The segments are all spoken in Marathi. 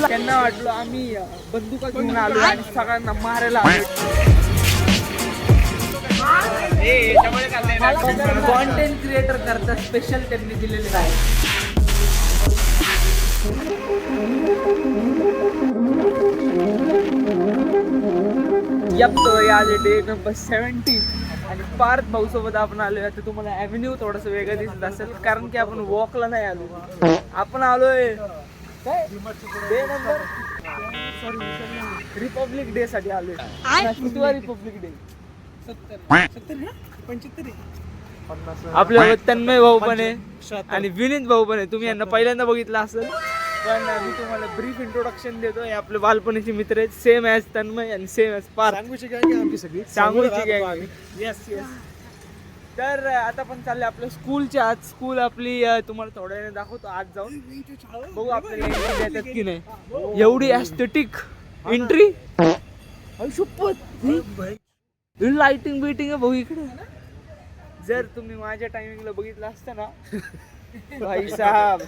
त्यांना वाटलं आम्ही बंदुका घेऊन आलो आणि सगळ्यांना मारायला आलो. कॉन्टेंट क्रिएटर करता स्पेशल त्यांनी दिलेले आहे. यप तो आज डे नंबर 17 आणि पार्थ भाऊ सोबत आपण आलोय. आता तुम्हाला ॲव्हेन्यू थोडस वेगळं दिसत असेल कारण की आपण वॉकला नाही आलो, आपण आलोय काय डे नंबर रिपब्लिक डे साठी आलोय. कितवा रिपब्लिक डे? 75 आपल्या तन्मय भाऊ पण आहे आणि विनीत भाऊ पण आहे. तुम्ही यांना पहिल्यांदा बघितलं असेल पण मी तुम्हाला ब्रीफ इंट्रोडक्शन देतो. हे आपले बालपणीचे मित्र आहेत, सेम ॲज तन्मय आणि सेम ॲज पार्थ. सांगूची गँग. Yes yes. तर आता पण चाललंय आपल्या स्कूलच्या आज. स्कूल आपली तुम्हाला थोड्या वेळाने दाखवतो आज जाऊन. बघू आपल्याला एंट्री देतात की नाही. एवढी ॲस्थेटिक एंट्री, लाइटिंग बिटिंग आहे भाऊ इकडे. जर तुम्ही माझ्या टायमिंगला बघितलं असतं ना भाई साहब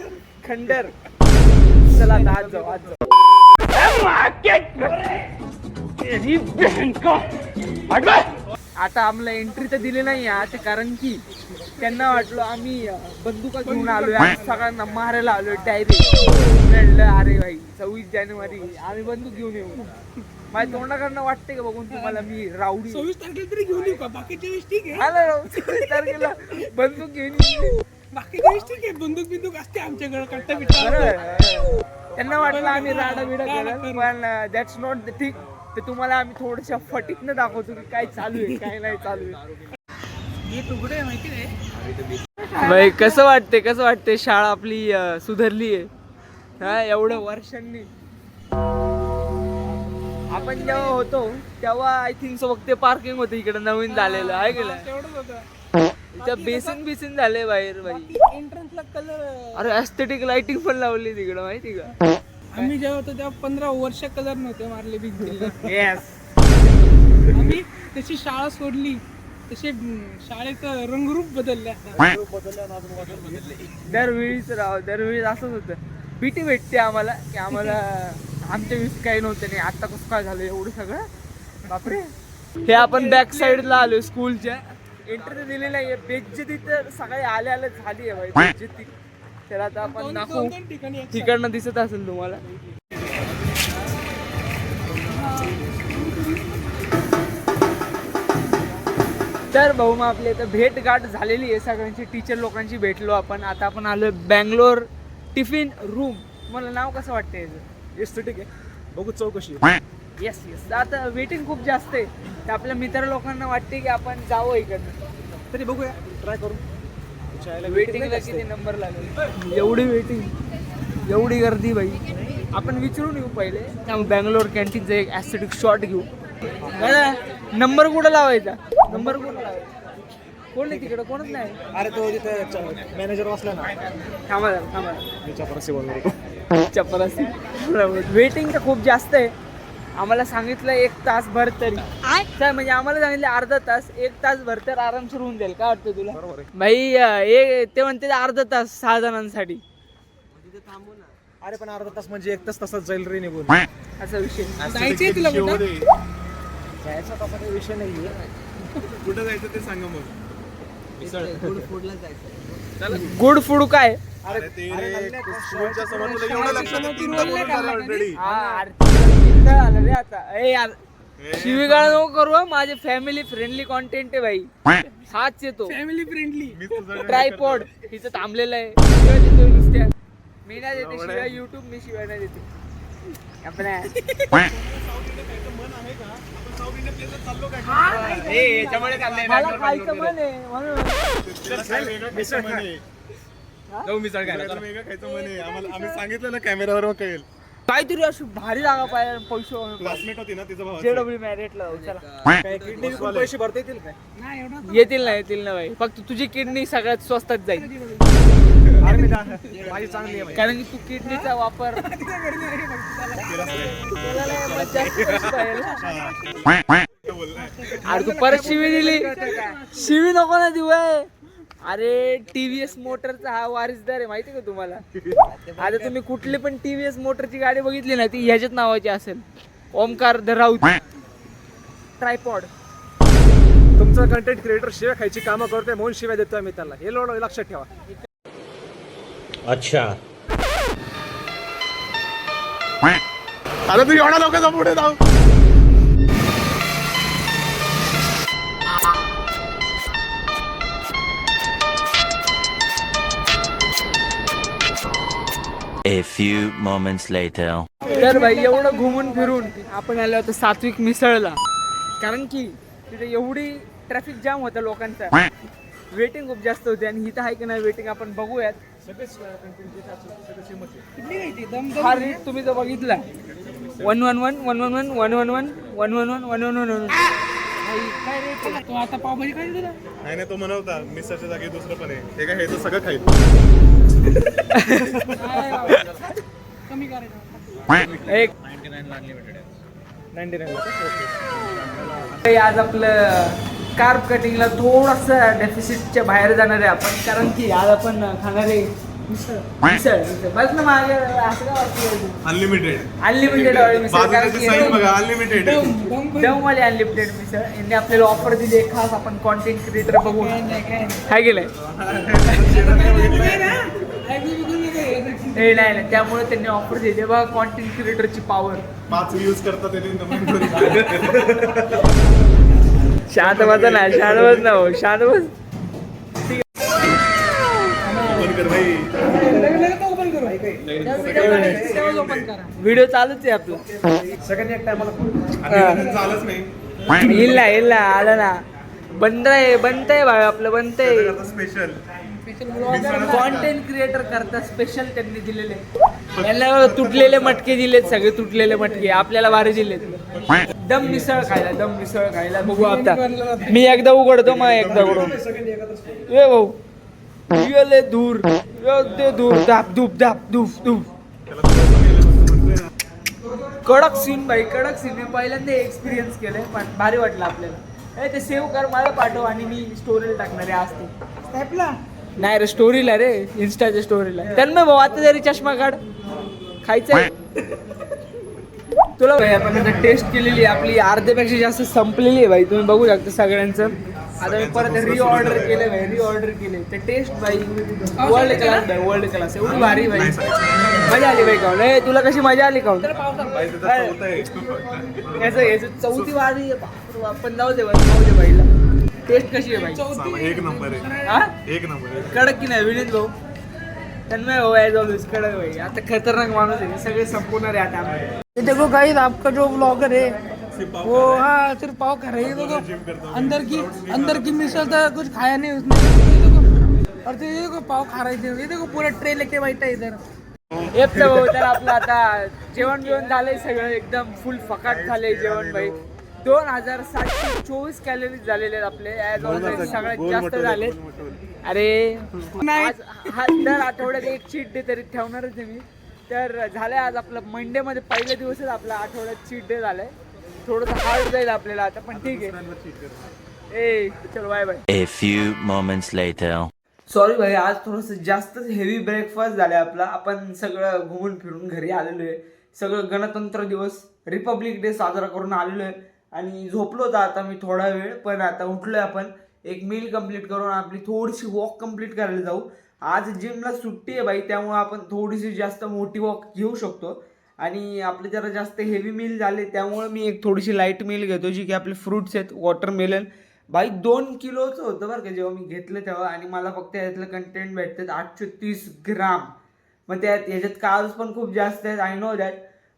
खंडर. चला आता आज जाऊ, आज जाऊ. आता आम्हाला एंट्री तर दिली नाही आज कारण की त्यांना वाटलं आम्ही बंदुका घेऊन आलोय आणि सगळ्यांना मारायला आलोय डायरेक्ट. म्हणलं अरे भाई 26 जानेवारी आम्ही बंदूक घेऊन येऊ. माझ्या तोंडाकडनं वाटते का बघून तुम्हाला मी रावडी? 26 तारखेला तरी घेऊन येऊ का? बाकीच्या वेळेस ठीक आहे. आला राव 26 तारखेला बंदूक घेऊन येऊ. बाकीच्या वेळेस ठीक आहे, बंदूक बिंदूक असते आमच्याकडे कट्टा बिट्टा. त्यांना वाटलं आम्ही राडा बिडा केलं पण दॅट्स नॉट द थिंग. ते तुम्हाला आम्ही थोड्याशा फटीकनं दाखवतो की काय चालू आहे काय नाही चालू आहे. हे तुकडे माहिती नाही भाई कसं वाटते शाळा आपली सुधारली आहे हा एवढ्या वर्षांनी. आपण जेव्हा होतो तेव्हा आय थिंक सो फक्त पार्किंग होतं इकडे नवीन झालेलं आहे गेलं. तेवढंच होतं. इथं बेसिन झाले बाहेर भाई. एंट्रन्सला कलर, अरे ॲस्थेटिक लाइटिंग पण लावली तिकडं माहिती का. आम्ही जेव्हा होतो तेव्हा 15 वर्ष कलर नव्हते मारले बिग बिल्डर. येस. आम्ही तशी शाळा सोडली तसे शाळेचं रंगरूप बदलले. दरवेळीच असंच होतं. भीती भेटते आम्हाला की आम्हाला आमच्या वीस काही नव्हतं नाही. आता कसं काय झालं एवढं सगळं बापरे. हे आपण बॅक साईडला आलोय स्कूलच्या. एंट्री तर दिली नाहीये. बेइज्जती तर सगळे आले झाली आहे भाई बेइज्जती. त्याला आता आपण दाखवू. तिकडनं दिसत असेल तुम्हाला. तर भाऊ मग आपली आता भेट गाठ झालेली आहे सगळ्यांची. टीचर लोकांची भेटलो आपण. आता आपण आलोय बँगलोर टिफिन रूम. मला नाव कसं वाटतं याचं? एस्थेटिक आहे, बघू चौकशी. Yes yes. आता वेटिंग खूप जास्त आहे तर आपल्या मित्र लोकांना वाटते की आपण जावं इकडनं. तरी बघूया, ट्राय करू. वेटिंगला किती नंबर लागेल? एवढी वेटिंग, एवढी गर्दी भाई. आपण विचारून येऊ पहिले. त्यामुळे बँगलोर कॅन्टीनचा एक ॲस्थेटिक शॉट घेऊ. नंबर कुठं लावायचा? नंबर कुठं लावायचा? कोण नाही तिकडं? कोणच नाही. अरे तो तिथे मॅनेजर बसला ना. थांबा चपरासी चपरासी. वेटिंग तर खूप जास्त आहे. आम्हाला सांगितलं 1 तासभर तरी काय म्हणजे आम्हाला सांगितलं अर्धा तास. 1 तासभर तर आरामशीर होऊन जाईल. काय वाटतं तुला भाई? ते म्हणते अर्धा तास 6 जणांसाठी. अरे पण अर्धा तास म्हणजे 1 तास तसाच जाईल रे निघून. असा विषय जायचंय तुला कुठं? जायचा तसा काही विषय नाहीये. कुठं जायचं ते सांगा मग. गुड फूड काय? अरे ते स्कूलच्या समोर तुला एवढं लक्षात नाही. 3दा बोलून झालं ऑलरेडी. आलं रे आता. ए यार शिवीगाळ नको करू हं. माझे फॅमिली फ्रेंडली कॉन्टेंट आहे भाई. हाच येतो फॅमिली फ्रेंडली. ट्रायपॉड तिथं थांबलेलं आहे. शिवाय देतो नुसत्या. मी नाही देते शिवाय. युट्यूब मी शिवाय नाही देते. आपण मला खायचं मन आहे म्हणून. जाऊ मिसळ खायला. वेगळं खायचं म्हणे आम्हाला. आम्ही सांगितलं ना कॅमेरावर मग कळेल. काहीतरी अशी भारी जागा पाहिजे. पैसे क्लासमेट होती ना तिचा भाव. JW मॅरेटला जाऊ चला. काय किडनी विकून पैसे भरता येतील काय? नाही एवढा येतील ना भाई. फक्त तुझी किडनी सगळ्यात स्वस्तात जाईल. अरे मी माझी चांगली आहे. कारण की तू किडनीचा वापर अरे तू परत शिवी दिली. शिवी नको ना देऊ. अरे टीव्हीएस मोटरचा हा वारिसदार आहे माहिती का तुम्हाला. आता तुम्ही कुठली पण टीव्हीएस मोटरची गाडी बघितली ना ती ह्याच्यात नावाची असेल, ओमकार द राऊत ट्रायपॉड. तुमचा कंटेंट क्रिएटर शिव्या खायची कामं करतोय म्हणून शिव्या देतोय मी त्याला, हे लक्षात ठेवा. अच्छा. अरे तू एवढा लोकांचा पुढे जाऊ. A few moments later. तर भाई एवढं घुमून फिरून आपण आलो होतो सात्विक मिसळला, कारण की तिथे एवढी ट्रॅफिक जाम होता लोकांचा, वेटिंग खूप जास्त होती. आणि इथं आहे की नाही वेटिंग आपण बघूयात. हा रेट तुम्ही जर बघितला 111 111 111 111 111 काय रे तो आता पावभाजी काय दिला. नाही तो म्हणवता मिसळच्या जागी दुसरं पण आहे. हे काय हे तर सगळं खाईल. कमी करायचं. एक 99 आज आपलं कार्ब कटिंगला थोडासा डेफिसिटच्या बाहेर जाणार आहे आपण, कारण की आज आपण खाणार आहे मिसळ. बस ना मागे असं काय वाटतं अनलिमिटेड अनलिमिटेड मिसळ, कारण की बघा अनलिमिटेड. दमवाले अनलिमिटेड मिसळ यांनी आपल्याला ऑफर दिली आहे खास. आपण कॉन्टेंट क्रिएटर बघू काय गेलंय नाही नाही, त्यामुळे त्यांनी ऑफर दिली बघा. कॉन्टेंट क्रिएटरची पॉवर 5 व्ह्यूज करतात शांत बसा ना, शांत बस ना भाऊ, शांत बस. व्हिडिओ चालूच आहे आपला. सगळ्यांनी एक टायमाला चालच नाही. येईल ना आला ना. बनतंय भाई आपलं बनतंय. स्पेशल कॉन्टेंट क्रिएटर करता स्पेशल त्यांनी दिलेले. यांना तुटलेले मटके दिलेत, सगळे तुटलेले मटके आपल्याला भारी दिलेत. दम मिसळ खायला बघू आता. मी एकदा उघडतो मग एकदा उघडू. ए भाऊ ये दूर ते दूर धाप धूप धाप धूप धूप. कडक सीन भाई, कडक सीन. मी पहिल्यांदा एक्सपिरियन्स केलंय पण भारी वाटलं आपल्याला. ते सेव्ह कर मला पाठव आणि मी स्टोरीला टाकणार आहे आज ते. स्नॅपला नाही रे स्टोरीला रे, इन्स्टाच्या स्टोरीला. त्यांना भाऊ आता जरी चष्मा काढ खायचंय तुला भाई. आपण आता टेस्ट केलेली आपली अर्ध्यापेक्षा जास्त संपलेली आहे भाई, तुम्ही बघू शकता सगळ्यांचं. आता मी परत रिऑर्डर केले भाई, रिऑर्डर केले. ते टेस्ट भाई वर्ल्ड क्लास भाई, वर्ल्ड क्लास. एवढी भारी भाई, मजा आली भाई खाऊन. तुला कशी मजा आली खाऊन? याचं चौथी वारी आपण जाऊ दे भाईला. टेस्ट कशी आहे भाई? एक नंबर आहे. हा एक नंबर. कडक की नाही विनीत भाऊ? तन्मय भाऊ ॲज ऑलवेज कडक भाई. आता खतरनाक माणूस आहे, सगळे संपवणार आहे आता. ये देखो गाइस आपका जो ब्लॉगर है वो हाँ सिर्फ पाव खा रही है. देखो अंदर की मिसल था, कुछ खाया नहीं उसने. ये देखो और ये देखो पाव खा रही थी. ये देखो पूरा ट्रे लेके बैठा है इधर. येत भाऊ. तर आपलं आता जेवण बिवण झालंय सगळं एकदम फुल फकाट झालंय जेवण भाई. 2724 कॅलरीज झालेले आहेत आपले ॲज ऑलवेज, सगळ्यात जास्त झाले. अरे आज हा दर आठवड्यात एक चीट डे तरी ठेवणारच आहे मी. तर झालंय आज आपलं मंडेमध्ये पहिल्या दिवसच आपला आठवड्यात चीट डे झालाय. थोडंसं हार्ड जाईल आपल्याला आता पण ठीक आहे. ए चल bye bye. A few moments later. Sorry भाई, आज थोडंसं जास्तच हेवी ब्रेकफास्ट झालाय आपला. आपण सगळं घुमून फिरून घरी आलेलो आहे. सगळं गणतंत्र दिवस, रिपब्लिक डे साजरा करून आलेलो आहे. आणि झोपलो होता आता मी थोडा वेळ, पण आता उठलोय. आपण एक मील कंप्लीट करून आपली थोडीशी वॉक कंप्लीट करायला जाऊ. आज जिमला सुट्टी आहे बाई, त्यामुळे आपण थोडीशी जास्त मोठी वॉक घेऊ शकतो. आणि आपले जरा जास्त हेवी मील झाले त्यामुळे मी एक थोडीशी लाईट मील घेतो, जी की आपले फ्रूट्स आहेत. वॉटरमेलन बाई 2 किलोचं होतं बरं का जेव्हा मी घेतलं तेव्हा. आणि मला फक्त यातलं कंटेंट भेटतात 830 ग्राम. मग ह्याच्यात कार्ब्स पण खूप जास्त आहेत, आय नो दॅट.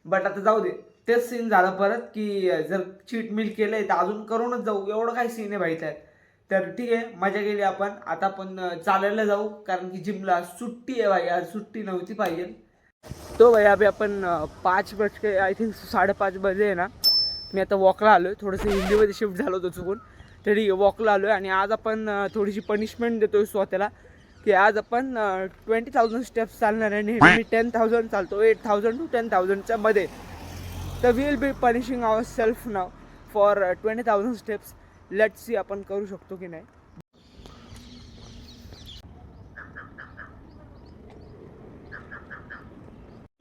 बट आता जाऊ दे. तेच सीन झालं परत की जर चीट मील केलंय तर अजून करूनच जाऊ, एवढं काय सीन आहे भाई त्यात. तर ठीक आहे, मजा केली आपण. आता आपण चालायला जाऊ, कारण की जिमला सुट्टी आहे भाई, आज सुट्टी नव्हती पाहिजे. तो भाई अभी आपण 5 बज के आय थिंक 5:30 बजे आहे ना. मी आता वॉकला आलो आहे. थोडंसं हिंदीमध्ये शिफ्ट झालो होतो चुकून, तरी वॉकला आलो आहे. आणि आज आपण थोडीशी पनिशमेंट देतो स्वतःला की आज आपण 20,000 स्टेप्स चालणार आहे. नेहमी मी 10,000 चालतो, 8,000 to 10,000च्या मध्ये. तर we will be punishing ourself now for 20,000 steps. Let's see आपण करू शकतो की नाही.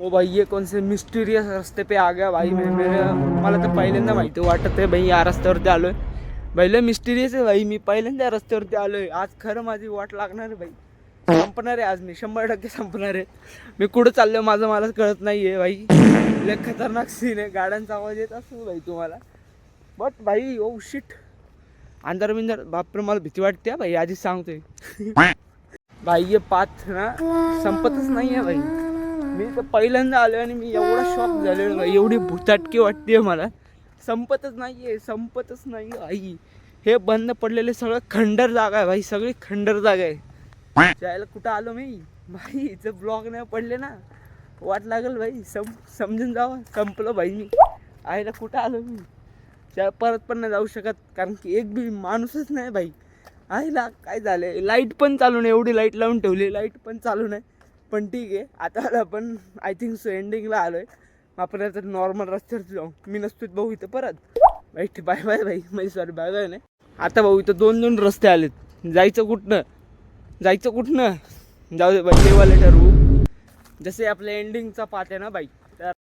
ओ भाई ये कौन से मिस्टीरियस रस्ते पे आ गया भाई मला तर पहिल्यांदा माहिती वाटत आहे भाई या रस्त्यावरती आलोय. भाई मिस्टीरियस आहे भाई. मी पहिल्यांदा रस्त्यावरती आलोय. आज खरं माझी वाट लागणार आहे भाई. संपणार आहे आज मी 100% संपणार आहे. मी कुठं चाललोय माझं मलाच कळत नाहीये भाई. लय खतरनाक सीन आहे. गाड्यांचा आवाज येत असतो भाई तुम्हाला. बट भाई ओ शिट अंदर बिंदर बापरे मला भीती वाटते भाई आधीच सांगतोय. भाई ये पाथ ना संपतच नाहीये भाई. मी तर पहिल्यांदा आलोय आणि मी एवढा शॉक झालेलो भाई. एवढी भुताटकी वाटते मला. संपतच नाही आई. हे बंद पडलेले सगळं खंडर जागा आहे भाई. सगळी खंडर जागा आहे. जायला कुठं आलो मी भाई. इथं ब्लॉग नाही पडले ना वाट लागल भाई. समजून जावं संपलं भाई. मी आईला कुठं आलो मी. परत पण नाही जाऊ शकत कारण की एक बी माणूसच नाही भाई. आईला काय झालंय. लाईट पण चालू नाही. एवढी लाईट लावून ठेवली लाईट पण चालू नाही. पण ठीक आहे आता आपण आय थिंक सो एंडिंगला आलोय. आपण आता नॉर्मल रस्त्यावरती जाऊ. मी नसतो भाऊ इथं परत. वाईट बाय बाय भाई. म्हणजे सॉरी बाय बाय नाही. आता भाऊ इथं 2 रस्ते आलेत. जायचं कुठनं जाऊ दे बाई. देवाला ठरवू. जसे आपल्या एंडिंगचा पात आहे ना बाई. तर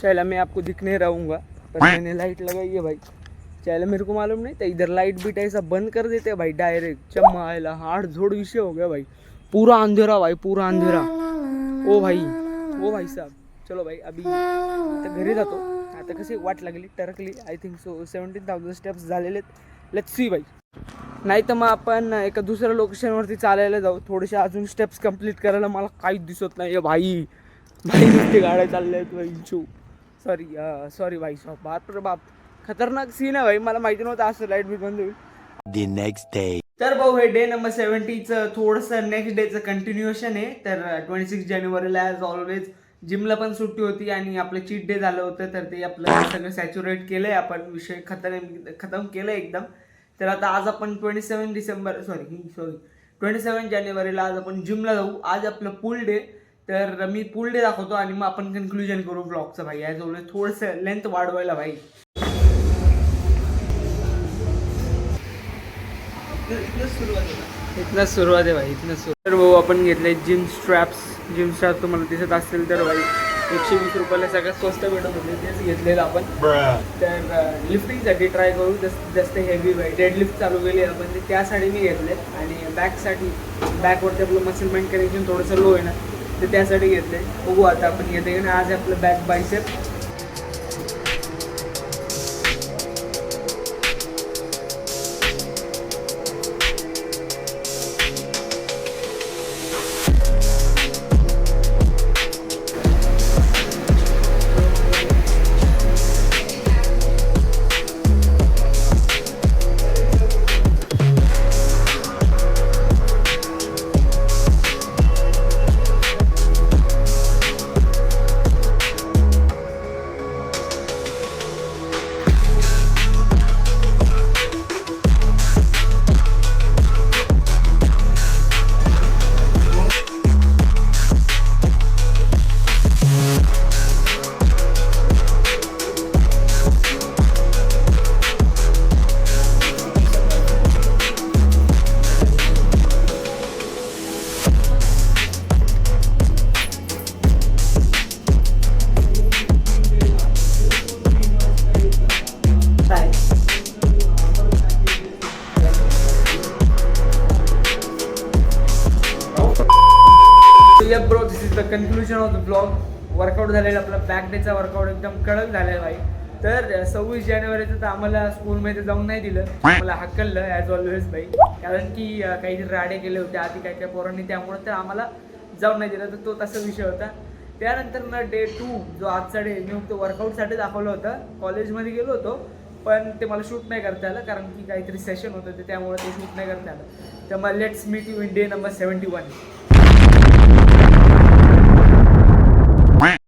चला मैं आपको दिखने रहूँगा पर मैंने लाइट लगाई है भाई. चला मेरे को मालूम नहीं था इधर लाइट बीट ऐसा बंद कर देते भाई डायरेक्ट. चम्मायला हाड़ झोड़ विषय हो गया भाई. पूरा अंधेरा भाई. पूरा अंधेरा. ओ भाई साहब चलो भाई अभी आता घरी जातो. आता कशी वाट लागली टरकली. आय थिंक सो 17,000 स्टेप्स झालेले आहेत. लेट्स सी भाई. नाही तर मग आपण एका दुसऱ्या लोकेशनवरती चालायला जाऊ. थोडेसे अजून स्टेप्स कंप्लीट करायला मला काहीच दिसत नाही भाई. नुसती गाड्या चालल्या आहेत भाई. सॉरी भाई साहब. बाप रे बाप खतरनाक सीन आहे भाई. मला माहिती नव्हतं असं लाईट बी बंद होईल. The next day. तर भाऊ हे डे नंबर 70चं थोडंसं नेक्स्ट डेचं कंटिन्युएशन आहे. तर 26 जानेवारीला ॲज ऑलवेज जिमला पण सुट्टी होती आणि आपलं चीट डे झालं होतं. तर ते आपलं सगळं सॅच्युरेट केलंय आपण. विषय खतम केलं एकदम. तर आता आज आपण 27 जानेवारीला आज आपण जिमला जाऊ. आज आपलं पूल डे. तर मी पूल डे दाखवतो आणि मग आपण कन्क्लुजन करू ब्लॉगचं भाई. ॲज ऑलवेज थोडंसं लेंथ वाढवायला भाई. इथनं सुरुवात आहे भाई. तर भाऊ आपण घेतले जिम स्ट्रॅप्स तुम्हाला दिसत असतील तर भाई 120 रुपयाला सगळ्यात स्वस्त भेटत होते. तेच घेतलेलं आपण. तर लिफ्टिंगसाठी ट्राय करू. जास्त हेवी भाई. डेडलिफ्ट चालू केली आपण ते त्यासाठी मी घेतले. आणि बॅकवरती आपलं मसल माइंड कनेक्शन थोडंसं लो आहे ना तर त्यासाठी घेतले. बघू आता आपण घेते ना. आज आपलं back bicep. Bro this is the conclusion of the blog. Workout झालेलं आपला बॅक डेचा वर्कआउट एकदम कडक झाला आहे भाई. तर 26 जानेवारीचं तर आम्हाला स्कूलमध्ये जाऊन नाही दिलं. मला हक्कललं ॲज ऑलवेज भाई. कारण की काहीतरी राडे केले होते आधी काय पोरांनी. त्यामुळे तर आम्हाला जाऊन नाही दिलं. तर तो तसा विषय होता. त्यानंतर ना डे 2 जो आजचा डे मी फक्त वर्कआउटसाठी दाखवलं होतं. कॉलेजमध्ये गेलो होतो पण ते मला शूट नाही करता आलं कारण की काहीतरी सेशन होतं ते त्यामुळे ते शूट नाही करता आलं. तर मग let's meet you in day number 71.